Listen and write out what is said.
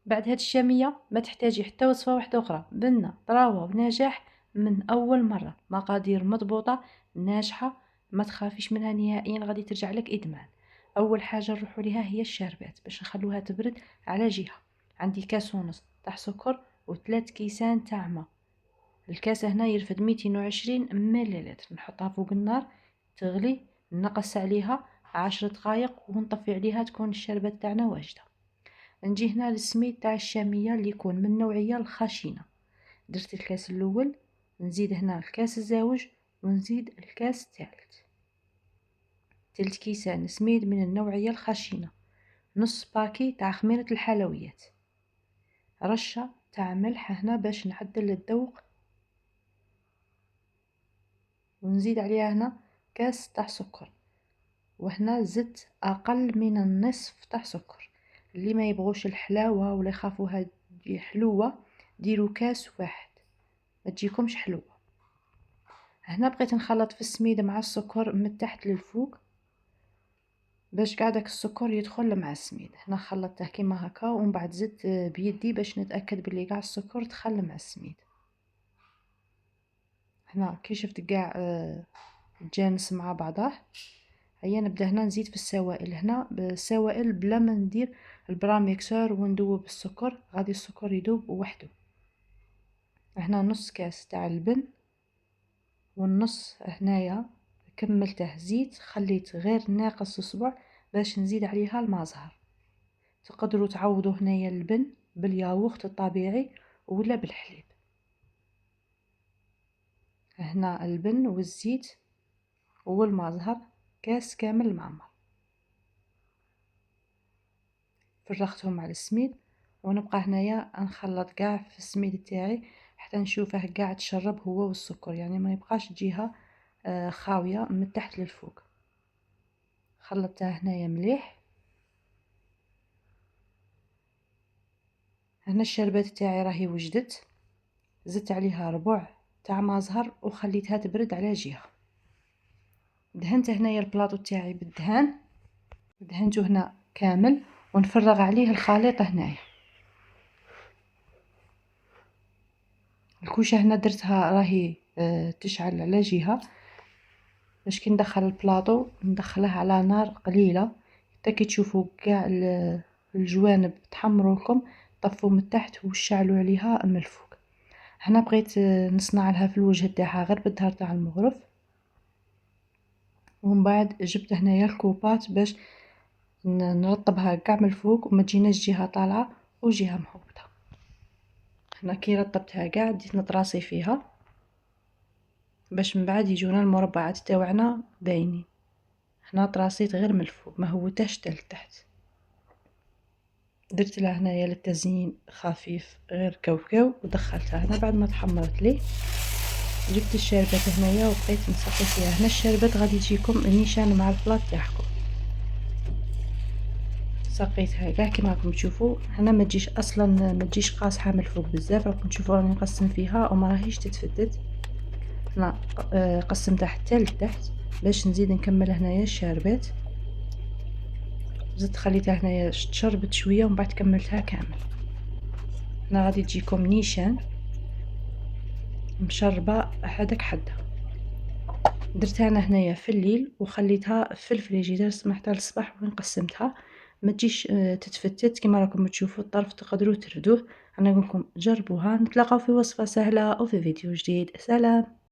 بعد هاد الشامية ما تحتاجي حتى وصفة واحدة أخرى، بنة طراوة ونجاح من أول مرة، مقادير مضبوطة ناجحة، ما تخافيش منها نهائيا، غادي ترجع لك إدمان. أول حاجة نروحو ليها هي الشربات باش نخلوها تبرد على جهة. عندي كاس ونص تاع سكر و3 كيسان تاع ما. الكاس هنا يرفد 220 مليلتر، نحطها فوق النار تغلي، نقص عليها 10 دقايق ونطفي عليها تكون الشربات تاعنا واجدة. نجي هنا للسميد تاع الشامية اللي يكون من النوعية الخشنة. درت الكاس الاول، نزيد هنا الكاس الزاوج ونزيد الكاس الثالث، 3 كيسان سميد من النوعية الخشنة، نص باكي تاع خميرة الحلويات، رشة تاع ملح هنا باش نعدل الذوق، ونزيد عليها هنا كاس تاع سكر، وهنا زدت اقل من النصف تاع سكر. اللي ما يبغوش الحلاوة ولا يخافوها تجي حلوة ديروا كاس واحد، ما تجيكمش حلوة. هنا بقيت نخلط في السميد مع السكر من تحت للفوق باش قاع داك السكر يدخل مع السميد. هنا خلطته كيما هكا ومن بعد زدت بيدي باش نتاكد بلي قاع السكر دخل مع السميد. هنا كي شفت قاع تجانس مع بعضه، هيا نبدا هنا نزيد في السوائل. هنا بالسوائل بلا ما ندير البراميكسور وندوب السكر، غادي السكر يذوب وحده. هنا نص كاس تاع البن، والنص هنايا كملته زيت، خليت غير ناقص صبع باش نزيد عليها الماء زهر. تقدروا تعوضوا هنايا البن بالياغورت الطبيعي ولا بالحليب. هنا البن والزيت والماء زهر كاس كامل معمر، فرغتهم على السميد ونبقى هنايا نخلط قاع في السميد تاعي حتى نشوفه قاع تشرب هو والسكر، يعني ما يبقاش جهة خاوية من تحت للفوق. خلطتها هنايا مليح. هنا الشربات تاعي راهي وجدت، زدت عليها ربع تاع ما زهر وخليتها تبرد على جهة. دهنت هنايا البلاطو تاعي بالدهان، دهنته هنا كامل ونفرغ عليه الخليط هنايا. الكوشه هنا درتها راهي تشعل على جهة باش كي ندخل البلاطو ندخله على نار قليلة حتى كي تشوفوا كاع الجوانب تحمروا لكم طفوا من تحت وشعلوا عليها من الفوق. هنا بغيت نصنع لها في الوجه تاعها غير بالدهر تاع المغرف، ومن بعد جبت هنايا الكوبات باش نرطبها كاع من الفوق وما تجيناش جهة طالعة وجهة مهبطة. هنا كي رطبتها كاع بديت نطراسي فيها باش من بعد يجونا المربعات تاوعنا باينين. هنا طراسيت غير من الفوق ما هوتاش حتى لتحت. درت لها هنايا للتزيين خفيف غير كاوكاو ودخلتها هنا. بعد ما تحمرت لي جبت الشربات هنايا وبقيت نسقي فيها. هنا الشربات غادي تجيكم نيشان مع البلاط تاعكم. سقيتها كاع كيما راكم تشوفوا. هنا ما تجيش اصلا ما تجيش قاصحه من الفوق بزاف، راكم تشوفوا راني نقسم فيها وما راهيش تتفتت. هنا قسمتها حتى لتحت باش نزيد نكمل هنايا الشربات. زدت خليتها هنايا تشربت شويه ومن بعد كملتها كامل. هنا غادي تجيكم نيشان مشربه حدك حدها. درتها انا هنايا في الليل وخليتها في الفريجيدير حتى الصباح وين قسمتها ما تجيش تتفتت كما راكم تشوفوا. الطرف تقدروا تردوه. انا نقول لكم جربوها. نتلاقاو في وصفه سهله او في فيديو جديد. سلام.